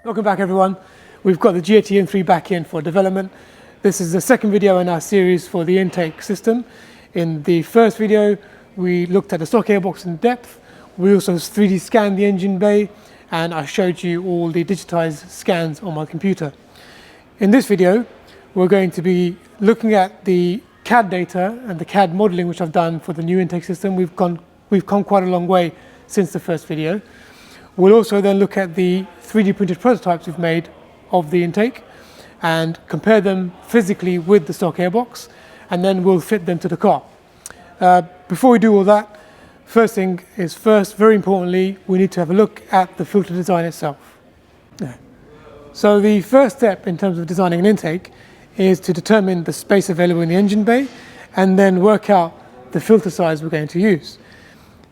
Welcome back everyone. We've got the G80 M3 back in for development. This is the second video in our series for the intake system. In the first video, we looked at the stock airbox in depth. We also 3D scanned the engine bay, and I showed you all the digitized scans on my computer. In this video, we're going to be looking at the CAD data and the CAD modeling which I've done for the new intake system. We've come quite a long way since the first video. We'll also then look at the 3D printed prototypes we've made of the intake and compare them physically with the stock airbox, and then we'll fit them to the car. Before we do all that, first thing is first, very importantly, we need to have a look at the filter design itself. So the first step in terms of designing an intake is to determine the space available in the engine bay and then work out the filter size we're going to use.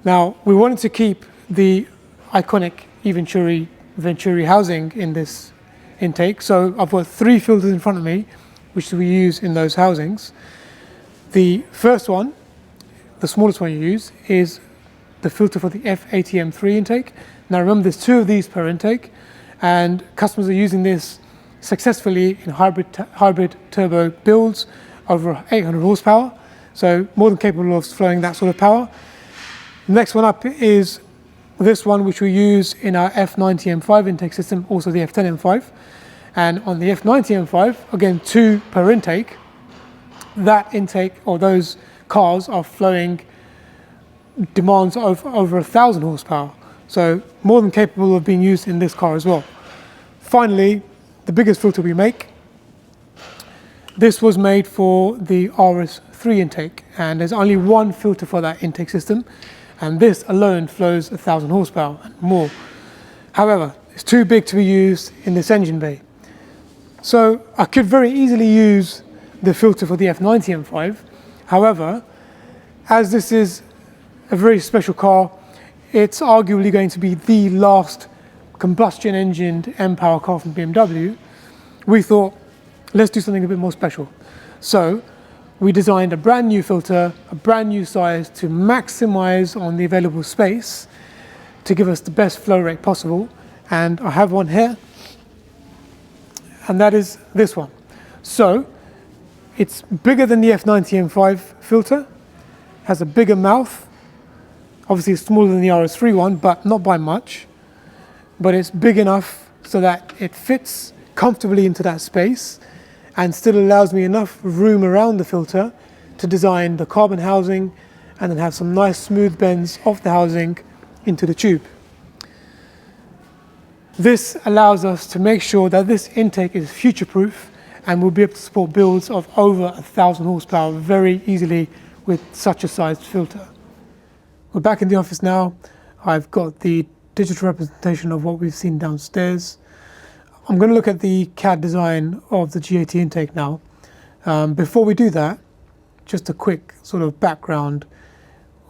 Now, we wanted to keep the iconic Eventuri housing in this intake, so I've got 3 filters in front of me which we use in those housings. The first one, the smallest one you use, is the filter for the F8x M3 intake. Now remember, there's 2 of these per intake, and customers are using this successfully in hybrid turbo builds over 800 horsepower, so more than capable of flowing that sort of power. The next one up is this one, which we use in our F90 M5 intake system, also the F10 M5. And on the F90 M5, again 2 per intake. That intake, or those cars, are flowing demands of over 1,000 horsepower. So more than capable of being used in this car as well. Finally, the biggest filter we make. This was made for the RS3 intake, and there's only 1 filter for that intake system. And this alone flows 1,000 horsepower and more. However, it's too big to be used in this engine bay. So I could very easily use the filter for the F90 M5. However, as this is a very special car, it's arguably going to be the last combustion engined M-Power car from BMW. We thought, let's do something a bit more special. So we designed a brand new filter, a brand new size, to maximize on the available space to give us the best flow rate possible. And I have one here, and that is this one. So it's bigger than the F90 M5 filter, has a bigger mouth. Obviously it's smaller than the RS3 one, but not by much. But it's big enough so that it fits comfortably into that space and still allows me enough room around the filter to design the carbon housing and then have some nice smooth bends off the housing into the tube. This allows us to make sure that this intake is future-proof and we'll be able to support builds of over 1,000 horsepower very easily with such a sized filter. We're back in the office now. I've got the digital representation of what we've seen downstairs. I'm going to look at the CAD design of the G80 intake now. Before we do that, just a quick sort of background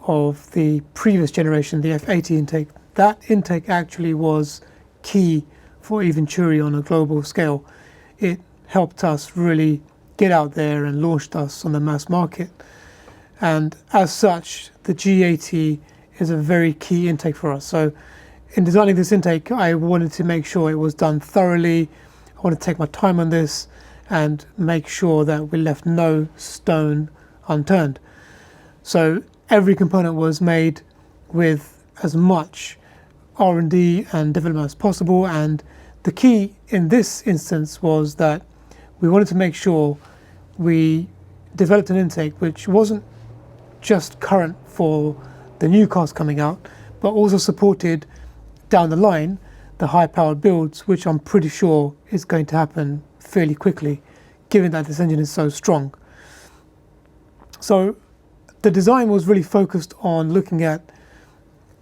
of the previous generation, the F80 intake. That intake actually was key for Eventuri on a global scale. It helped us really get out there and launched us on the mass market. And as such, the G80 is a very key intake for us. So in designing this intake, I wanted to make sure it was done thoroughly. I wanted to take my time on this and make sure that we left no stone unturned. So every component was made with as much R&D and development as possible. And the key in this instance was that we wanted to make sure we developed an intake which wasn't just current for the new cars coming out, but also supported down the line the high-powered builds, which I'm pretty sure is going to happen fairly quickly, given that this engine is so strong. So the design was really focused on looking at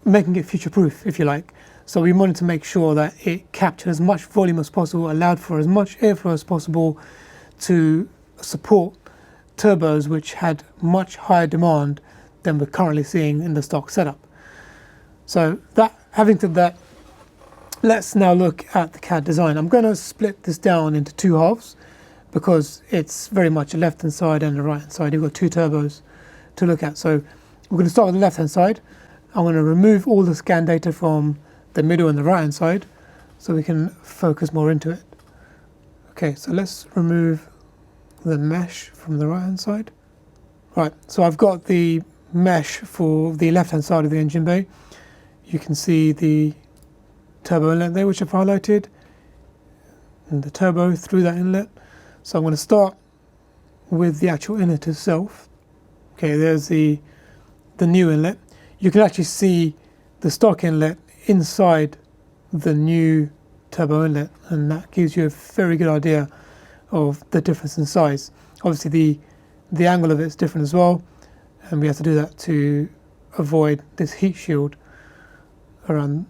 making it future-proof, if you like. So we wanted to make sure that it captured as much volume as possible, allowed for as much airflow as possible to support turbos which had much higher demand than we're currently seeing in the stock setup. So having said that, let's now look at the CAD design. I'm going to split this down into 2 halves because it's very much a left-hand side and a right-hand side. You've got 2 turbos to look at. So we're going to start with the left-hand side. I'm going to remove all the scan data from the middle and the right-hand side. so we can focus more into it. Okay, so let's remove the mesh from the right hand side. Right, so I've got the mesh for the left hand side of the engine bay. You can see the turbo inlet there, which I've highlighted, and the turbo through that inlet. So I'm going to start with the actual inlet itself. Okay, there's the new inlet. You can actually see the stock inlet inside the new turbo inlet, and that gives you a very good idea of the difference in size. Obviously the angle of it is different as well, and we have to do that to avoid this heat shield around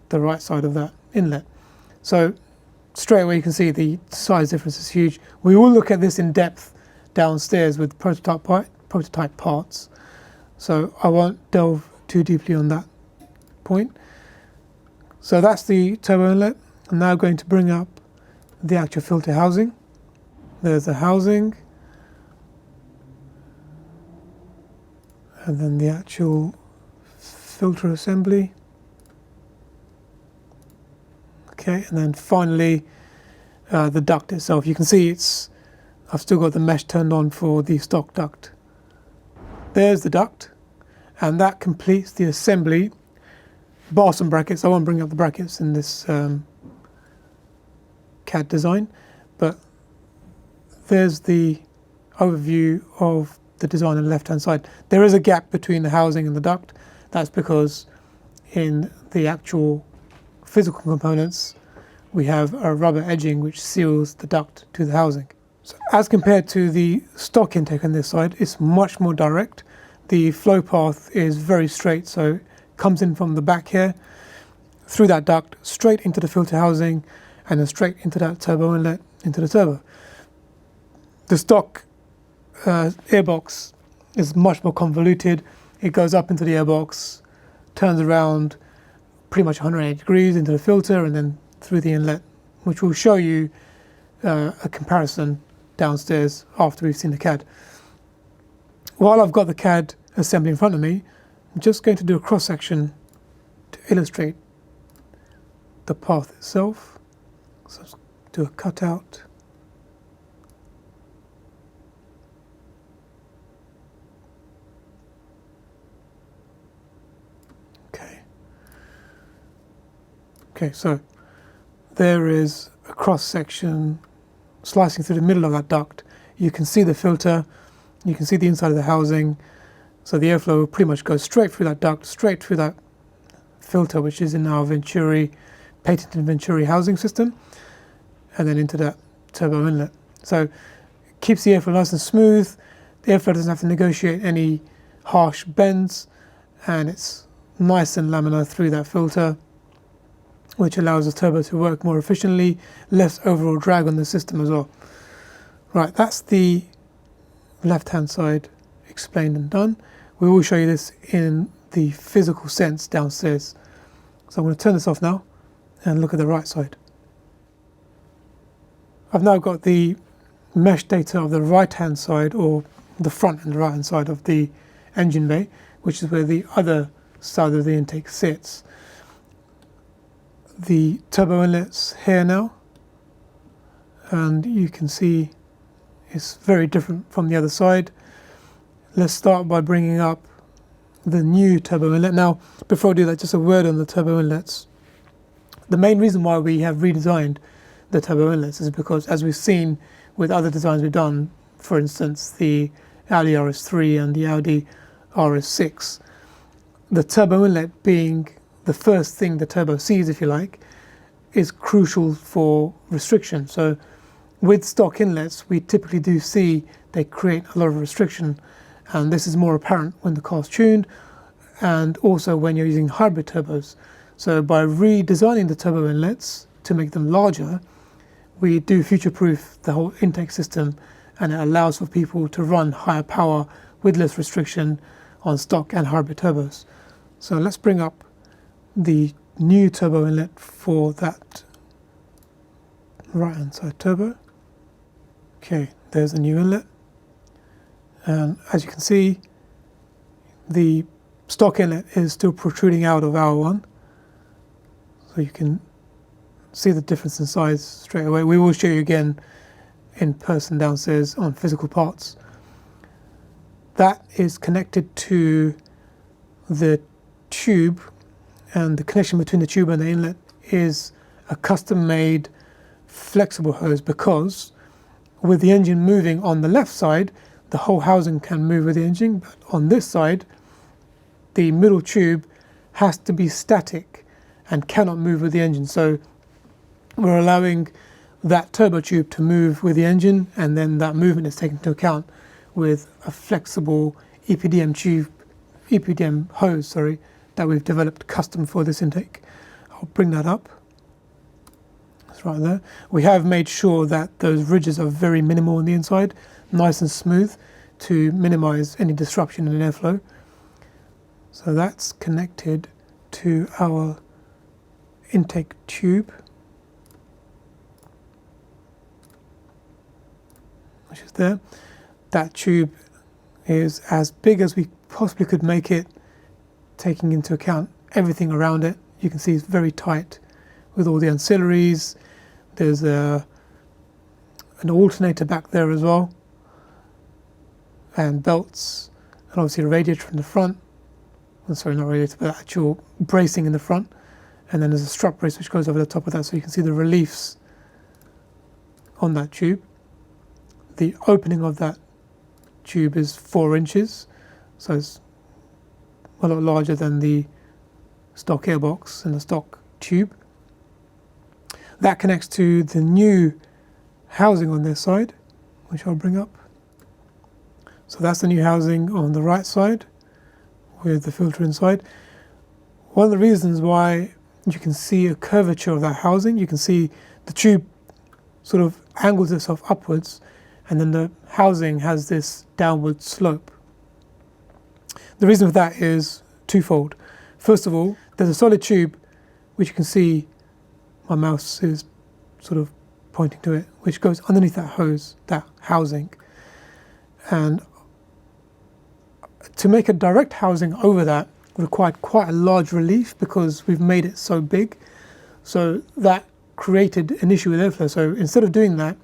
the right side of that inlet. So straight away you can see the size difference is huge. We will look at this in depth downstairs with prototype parts, so I won't delve too deeply on that point. So that's the turbo inlet. I'm now going to bring up the actual filter housing. There's the housing, and then the actual filter assembly. Okay, and then finally the duct itself. You can see I've still got the mesh turned on for the stock duct. There's the duct, and that completes the assembly. Bar some brackets. I won't bring up the brackets in this CAD design, but there's the overview of the design on the left hand side. There is a gap between the housing and the duct. That's because in the actual physical components we have a rubber edging which seals the duct to the housing. So as compared to the stock intake on this side, it's much more direct. The flow path is very straight, so it comes in from the back here, through that duct, straight into the filter housing, and then straight into that turbo inlet, into the turbo. The stock airbox is much more convoluted. It goes up into the airbox, turns around pretty much 180 degrees into the filter, and then through the inlet, which will show you a comparison downstairs after we've seen the CAD. While I've got the CAD assembly in front of me, I'm just going to do a cross section to illustrate the path itself. So let's do a cutout. Okay, so there is a cross section slicing through the middle of that duct. You can see the filter, you can see the inside of the housing. So the airflow will pretty much go straight through that duct, straight through that filter, which is in our Venturi, patented Venturi housing system, and then into that turbo inlet. So it keeps the airflow nice and smooth. The airflow doesn't have to negotiate any harsh bends, and it's nice and laminar through that filter, which allows the turbo to work more efficiently, less overall drag on the system as well. Right, that's the left-hand side explained and done. We will show you this in the physical sense downstairs. So I'm going to turn this off now and look at the right side. I've now got the mesh data of the right-hand side, or the front and the right-hand side of the engine bay, which is where the other side of the intake sits. The turbo inlet's here now, and you can see it's very different from the other side. Let's start by bringing up the new turbo inlet. Now, before I do that, just a word on the turbo inlets. The main reason why we have redesigned the turbo inlets is because, as we've seen with other designs we've done, for instance, the Audi RS3 and the Audi RS6, the turbo inlet being the first thing the turbo sees, if you like, is crucial for restriction. So with stock inlets, we typically do see they create a lot of restriction, and this is more apparent when the car's tuned and also when you're using hybrid turbos. So by redesigning the turbo inlets to make them larger, we do future-proof the whole intake system, and it allows for people to run higher power with less restriction on stock and hybrid turbos. So let's bring up the new turbo inlet for that right hand side turbo. Okay, there's a new inlet, and as you can see, the stock inlet is still protruding out of hour one, so you can see the difference in size straight away. We will show you again in person downstairs on physical parts. That is connected to the tube, and the connection between the tube and the inlet is a custom-made flexible hose, because with the engine moving on the left side, the whole housing can move with the engine, but on this side, the middle tube has to be static and cannot move with the engine. So we're allowing that turbo tube to move with the engine, and then that movement is taken into account with a flexible EPDM hose, that we've developed custom for this intake. I'll bring that up. That's right there. We have made sure that those ridges are very minimal on the inside, nice and smooth, to minimize any disruption in airflow. So that's connected to our intake tube, which is there. That tube is as big as we possibly could make it, taking into account everything around it. You can see it's very tight with all the ancillaries. There's an alternator back there as well, and belts, and obviously a radiator from the front. Oh, sorry, not radiator, but actual bracing in the front. And then there's a strut brace which goes over the top of that, so you can see the reliefs on that tube. The opening of that tube is 4 inches, so it's a lot larger than the stock airbox and the stock tube. That connects to the new housing on this side, which I'll bring up. So that's the new housing on the right side with the filter inside. One of the reasons why you can see a curvature of that housing, you can see the tube sort of angles itself upwards, and then the housing has this downward slope. The reason for that is twofold. First of all, there's a solid tube, which you can see, my mouse is sort of pointing to it, which goes underneath that hose, that housing. And to make a direct housing over that required quite a large relief, because we've made it so big. So that created an issue with airflow. So instead of doing that,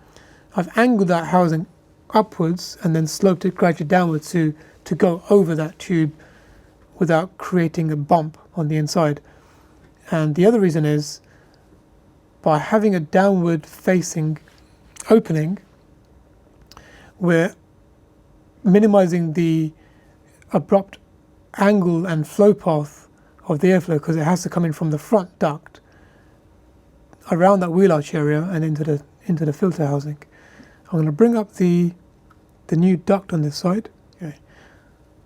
I've angled that housing upwards and then sloped it gradually downwards to go over that tube without creating a bump on the inside. And the other reason is, by having a downward facing opening, we're minimizing the abrupt angle and flow path of the airflow, because it has to come in from the front duct around that wheel arch area and into the filter housing. I'm going to bring up the new duct on this side. Okay.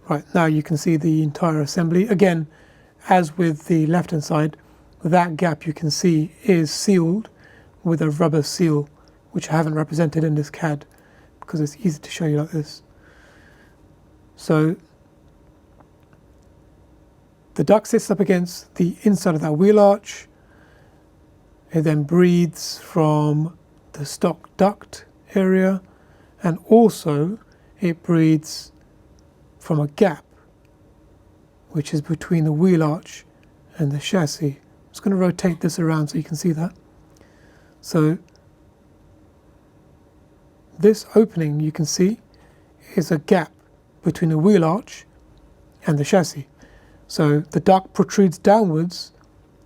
Right, now you can see the entire assembly. Again, as with the left hand side, that gap you can see is sealed with a rubber seal, which I haven't represented in this CAD because it's easy to show you like this. So the duct sits up against the inside of that wheel arch. It then breathes from the stock duct area, and also it breathes from a gap which is between the wheel arch and the chassis. I'm just going to rotate this around so you can see that. So this opening you can see is a gap between the wheel arch and the chassis. So the duct protrudes downwards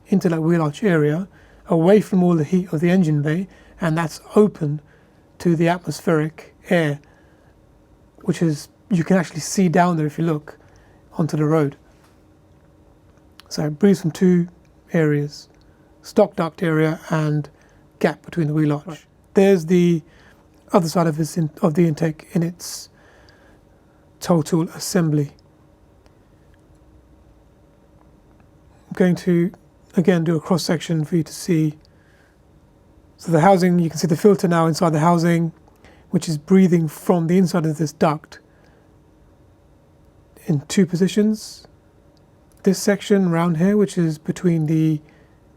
into that wheel arch area, away from all the heat of the engine bay, and that's open to the atmospheric air, which is, you can actually see down there if you look onto the road. So it breathes from 2 areas, stock duct area and gap between the wheel arch. Right. There's the other side of the intake in its total assembly. I'm going to again do a cross section for you to see. So the housing, you can see the filter now inside the housing, which is breathing from the inside of this duct in 2 positions. This section around here, which is between the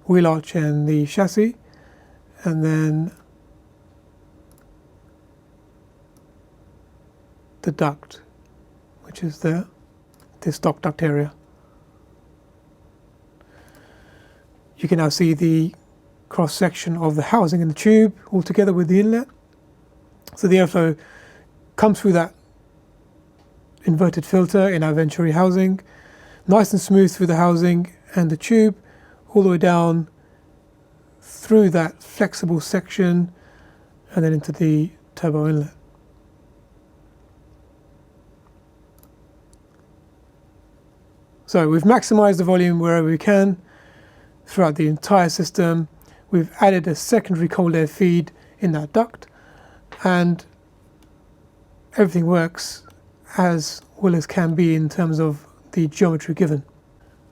wheel arch and the chassis, and then the duct, which is there, this stock duct area. You can now see the cross-section of the housing and the tube all together with the inlet. So the airflow comes through that inverted filter in our Eventuri housing, nice and smooth through the housing and the tube, all the way down through that flexible section and then into the turbo inlet. So we've maximized the volume wherever we can throughout the entire system. We've added a secondary cold air feed in that duct, and everything works as well as can be in terms of the geometry given.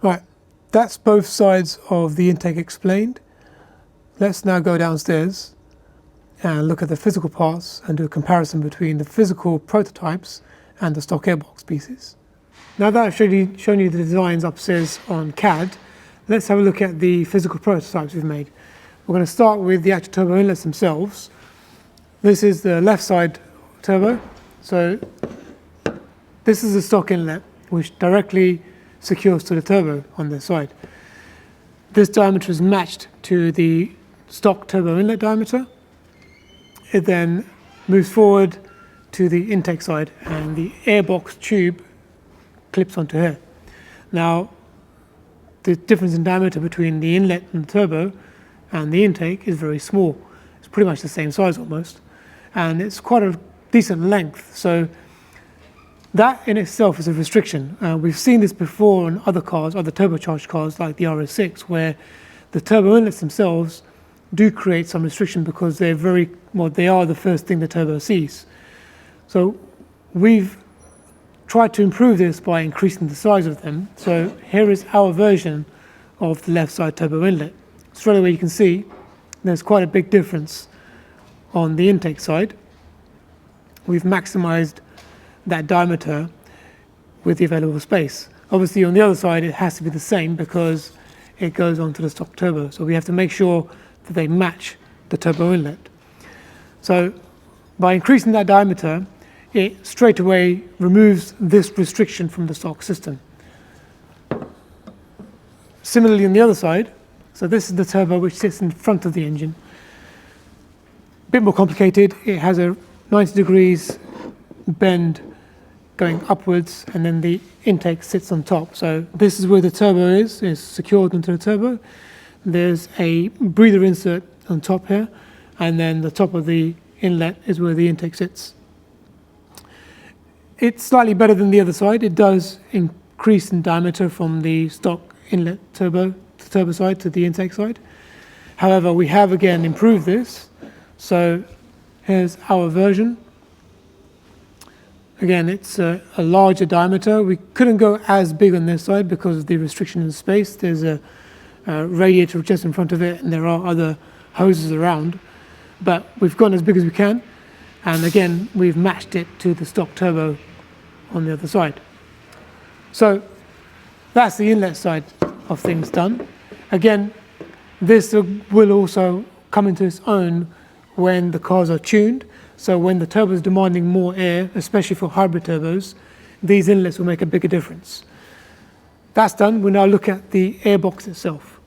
Right, that's both sides of the intake explained. Let's now go downstairs and look at the physical parts and do a comparison between the physical prototypes and the stock airbox pieces. Now that I've shown you the designs upstairs on CAD, let's have a look at the physical prototypes we've made. We're going to start with the actual turbo inlets themselves. This is the left side turbo. So this is the stock inlet, which directly secures to the turbo on this side. This diameter is matched to the stock turbo inlet diameter. It then moves forward to the intake side, and the airbox tube clips onto here. Now, the difference in diameter between the inlet and the turbo and the intake is very small. It's pretty much the same size almost, and it's quite a decent length. So that in itself is a restriction. We've seen this before on other cars, other turbocharged cars like the RS6, where the turbo inlets themselves do create some restriction because they're they are the first thing the turbo sees. So we've tried to improve this by increasing the size of them. So here is our version of the left side turbo inlet. Straight away you can see there's quite a big difference on the intake side. We've maximized that diameter with the available space. Obviously on the other side it has to be the same because it goes onto the stock turbo. So we have to make sure that they match the turbo inlet. So by increasing that diameter, it straight away removes this restriction from the stock system. Similarly on the other side, so this is the turbo which sits in front of the engine. A bit more complicated. It has a 90 degrees bend going upwards, and then the intake sits on top. So this is where the turbo is secured into the turbo. There's a breather insert on top here, and then the top of the inlet is where the intake sits. It's slightly better than the other side. It does increase in diameter from the stock inlet turbo side to the intake side. However, we have again improved this. So here's our version. Again, it's a larger diameter. We couldn't go as big on this side because of the restriction in space. There's a radiator just in front of it, and there are other hoses around. But we've gone as big as we can. And again, we've matched it to the stock turbo on the other side. So that's the inlet side of things done. Again, this will also come into its own when the cars are tuned. So when the turbo is demanding more air, especially for hybrid turbos, these inlets will make a bigger difference. That's done. We'll now look at the airbox itself.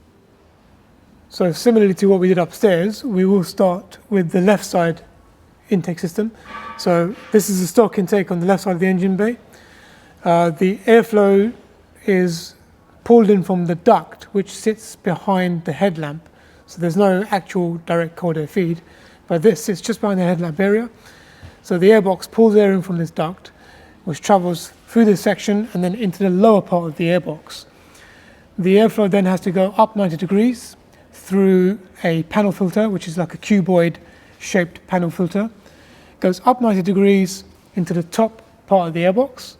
So similarly to what we did upstairs, we will start with the left side intake system. So this is the stock intake on the left side of the engine bay. The airflow is pulled in from the duct, which sits behind the headlamp. So there's no actual direct cold air feed, but this sits just behind the headlamp area. So the airbox pulls air in from this duct, which travels through this section and then into the lower part of the airbox. The airflow then has to go up 90 degrees through a panel filter, which is like a cuboid shaped panel filter. Goes up 90 degrees into the top part of the airbox,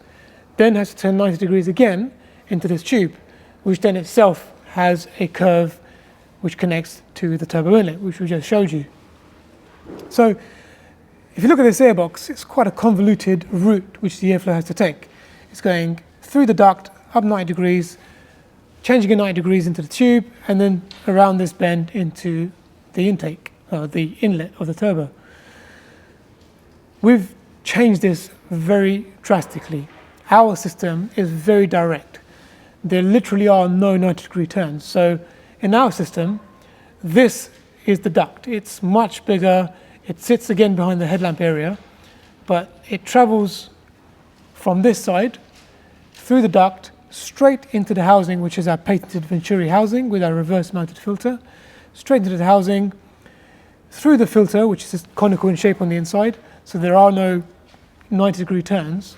then has to turn 90 degrees again into this tube, which then itself has a curve which connects to the turbo inlet, which we just showed you. So if you look at this airbox, it's quite a convoluted route which the airflow has to take. It's going through the duct, up 90 degrees, changing at 90 degrees into the tube, and then around this bend into the intake, the inlet of the turbo. We've changed this very drastically. Our system is very direct. There literally are no 90-degree turns. So in our system, this is the duct. It's much bigger. It sits again behind the headlamp area, but it travels from this side through the duct straight into the housing, which is our patented Eventuri housing with our reverse mounted filter, straight into the housing, through the filter, which is conical in shape on the inside, so there are no 90-degree turns,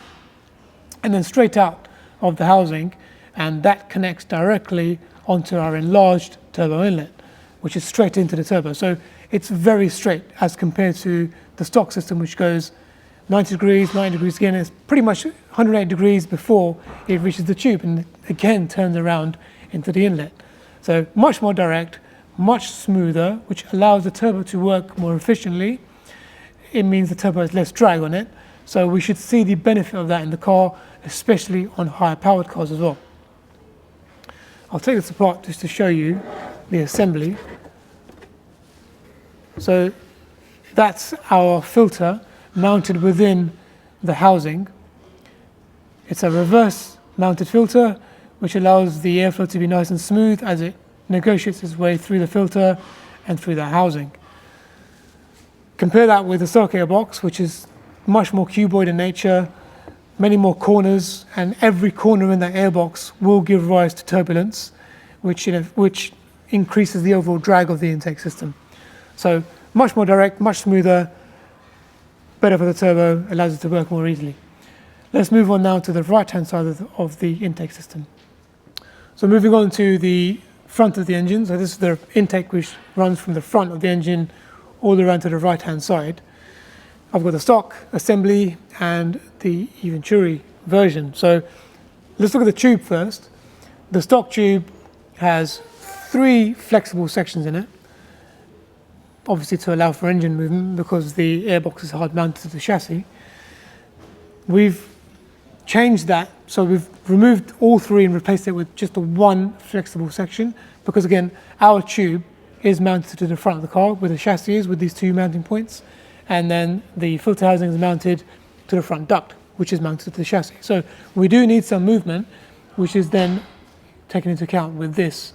and then straight out of the housing, and that connects directly onto our enlarged turbo inlet, which is straight into the turbo. So it's very straight as compared to the stock system, which goes 90 degrees, 90 degrees again. It's pretty much 180 degrees before it reaches the tube and again turns around into the inlet. So much more direct, much smoother, which allows the turbo to work more efficiently. It means the turbo has less drag on it. So we should see the benefit of that in the car, especially on higher powered cars as well. I'll take this apart just to show you the assembly. So that's our filter mounted within the housing. It's a reverse mounted filter, which allows the airflow to be nice and smooth as it negotiates its way through the filter and through the housing. Compare that with the stock airbox, which is much more cuboid in nature, many more corners, and every corner in that airbox will give rise to turbulence, which increases the overall drag of the intake system. So much more direct, much smoother, better for the turbo, allows it to work more easily. Let's move on now to the right-hand side of the intake system. So moving on to the front of the engine. So this is the intake which runs from the front of the engine all the way around to the right-hand side. I've got the stock assembly and the Eventuri version. So let's look at the tube first. The stock tube has 3 flexible sections in it, obviously to allow for engine movement because the airbox is hard mounted to the chassis. We've changed that, so we've removed all 3 and replaced it with just the 1 flexible section because again, our tube is mounted to the front of the car where the chassis is with these 2 mounting points, and then the filter housing is mounted to the front duct, which is mounted to the chassis. So we do need some movement, which is then taken into account with this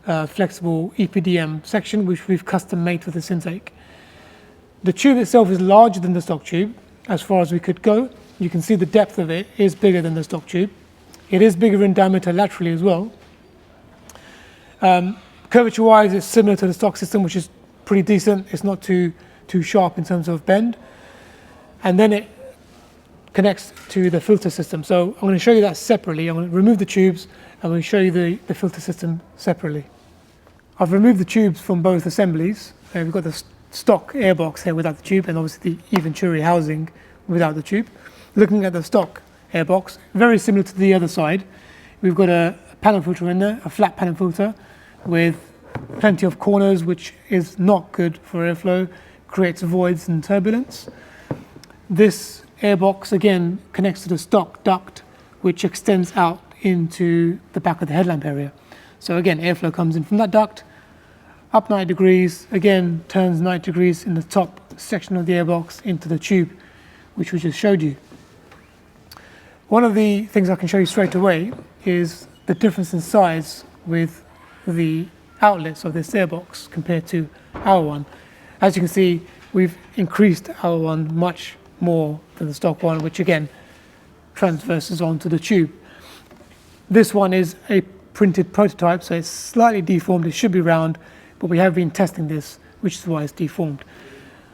flexible EPDM section, which we've custom made for this intake. The tube itself is larger than the stock tube as far as we could go. You can see the depth of it is bigger than the stock tube. It is bigger in diameter laterally as well. Curvature wise, it's similar to the stock system, which is pretty decent. It's not too sharp in terms of bend. And then it connects to the filter system. So I'm going to show you that separately. I'm going to remove the tubes and we'll show you the filter system separately. I've removed the tubes from both assemblies. We've got the stock airbox here without the tube and obviously the Eventuri housing without the tube. Looking at the stock airbox, very similar to the other side. We've got a panel filter in there, a flat panel filter with plenty of corners, which is not good for airflow, creates voids and turbulence. This airbox again connects to the stock duct, which extends out into the back of the headlamp area. So again, airflow comes in from that duct, up 90 degrees, again turns 90 degrees in the top section of the airbox into the tube, which we just showed you. One of the things I can show you straight away is the difference in size with the outlets of this airbox compared to our one. As you can see, we've increased our one much more than the stock one, which again transverses onto the tube. This one is a printed prototype, so it's slightly deformed. It should be round, but we have been testing this, which is why it's deformed.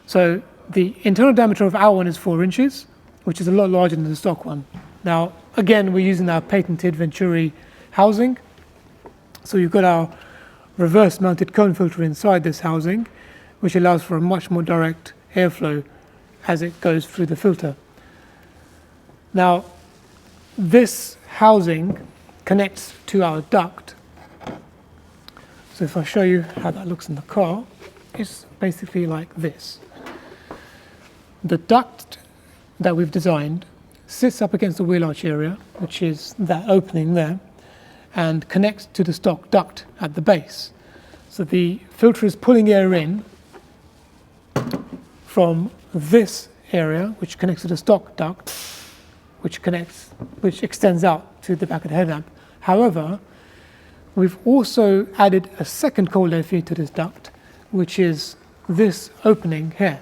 So the internal diameter of our one is 4 inches, which is a lot larger than the stock one. Now, again, we're using our patented Eventuri housing. So you've got our reverse mounted cone filter inside this housing, which allows for a much more direct airflow as it goes through the filter. Now, this housing connects to our duct. So if I show you how that looks in the car, it's basically like this. The duct that we've designed sits up against the wheel arch area, which is that opening there, and connects to the stock duct at the base. So the filter is pulling air in from this area, which connects to the stock duct, which extends out to the back of the headlamp. However, we've also added a second cold air feed to this duct, which is this opening here.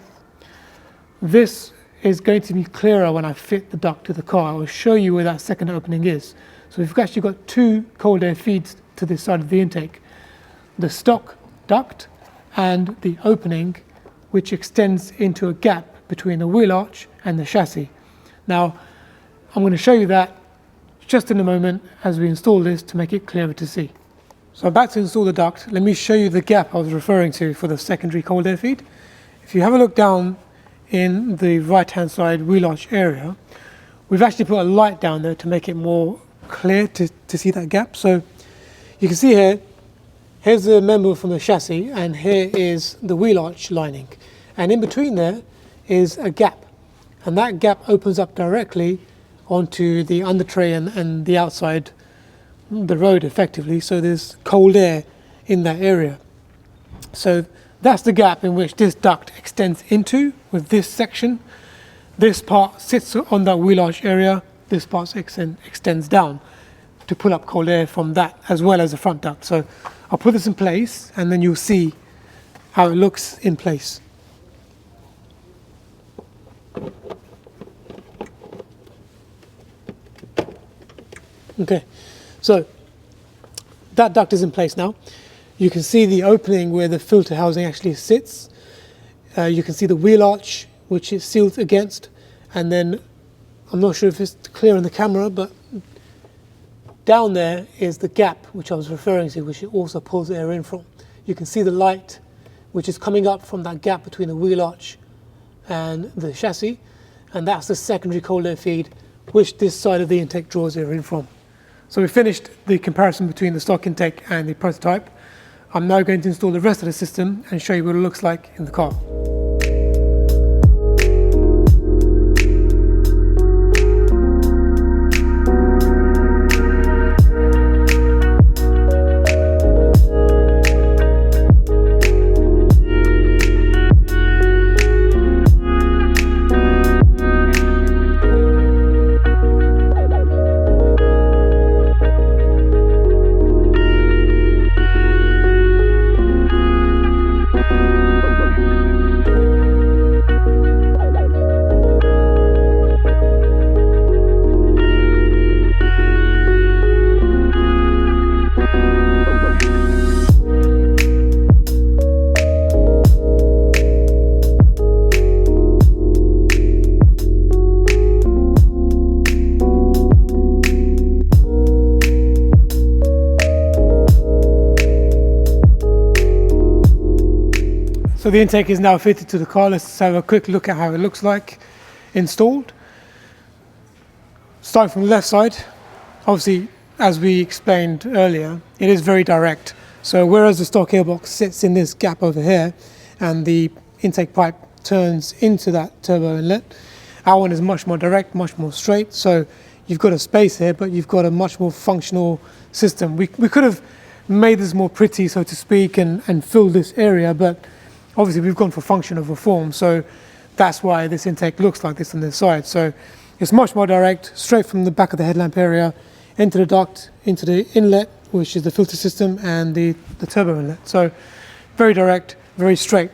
This is going to be clearer when I fit the duct to the car. I will show you where that second opening is. So we've actually got two cold air feeds to this side of the intake. The stock duct and the opening which extends into a gap between the wheel arch and the chassis. Now I'm going to show you that just in a moment as we install this to make it clearer to see. So I'm about to install the duct. Let me show you the gap I was referring to for the secondary cold air feed. If you have a look down in the right hand side wheel arch area, we've actually put a light down there to make it more clear to see that gap. So you can see here, here's the member from the chassis and here is the wheel arch lining, and in between there is a gap, and that gap opens up directly onto the under tray and the outside, the road effectively, so there's cold air in that area. So that's the gap in which this duct extends into with this section. This part sits on that wheel arch area, this part extends down to pull up cold air from that as well as the front duct. So I'll put this in place and then you'll see how it looks in place. Okay, so that duct is in place now. You can see the opening where the filter housing actually sits. You can see the wheel arch which it seals against, and then I'm not sure if it's clear in the camera, but down there is the gap which I was referring to, which it also pulls air in from. You can see the light which is coming up from that gap between the wheel arch and the chassis, and that's the secondary cold air feed which this side of the intake draws air in from. So we finished the comparison between the stock intake and the prototype. I'm now going to install the rest of the system and show you what it looks like in the car. So the intake is now fitted to the car. Let's have a quick look at how it looks like installed. Starting from the left side, obviously, as we explained earlier, it is very direct. So whereas the stock airbox sits in this gap over here and the intake pipe turns into that turbo inlet, our one is much more direct, much more straight. So you've got a space here, but you've got a much more functional system. We could have made this more pretty, so to speak, and filled this area, but obviously we've gone for function over form, so that's why this intake looks like this on this side. So it's much more direct, straight from the back of the headlamp area into the duct, into the inlet, which is the filter system, and the turbo inlet. So very direct, very straight.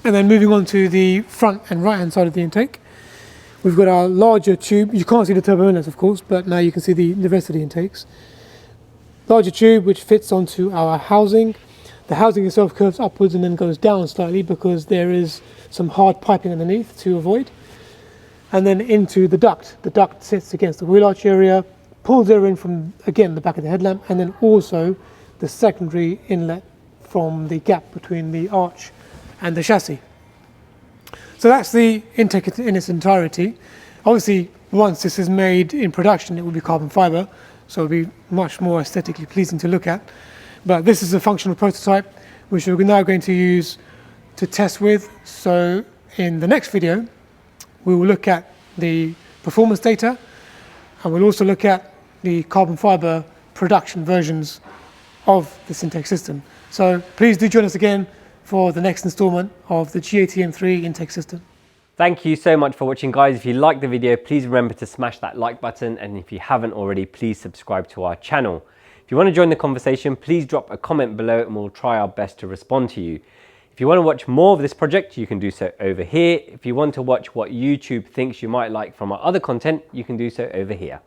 And then moving on to the front and right hand side of the intake, we've got our larger tube. You can't see the turbo inlets, of course, but now you can see the rest of the intakes. Larger tube which fits onto our housing. The housing itself curves upwards and then goes down slightly because there is some hard piping underneath to avoid. And then into the duct. The duct sits against the wheel arch area, pulls air in from, again, the back of the headlamp, and then also the secondary inlet from the gap between the arch and the chassis. So that's the intake in its entirety. Obviously, once this is made in production, it will be carbon fiber, so it'll be much more aesthetically pleasing to look at. But this is a functional prototype which we're now going to use to test with. So in the next video, we will look at the performance data, and we'll also look at the carbon fiber production versions of this intake system. So please do join us again for the next installment of the G80 M3 intake system. Thank you so much for watching, guys. If you liked the video, please remember to smash that like button, and if you haven't already, please subscribe to our channel. If you want to join the conversation, please drop a comment below and we'll try our best to respond to you. If you want to watch more of this project, you can do so over here. If you want to watch what YouTube thinks you might like from our other content, you can do so over here.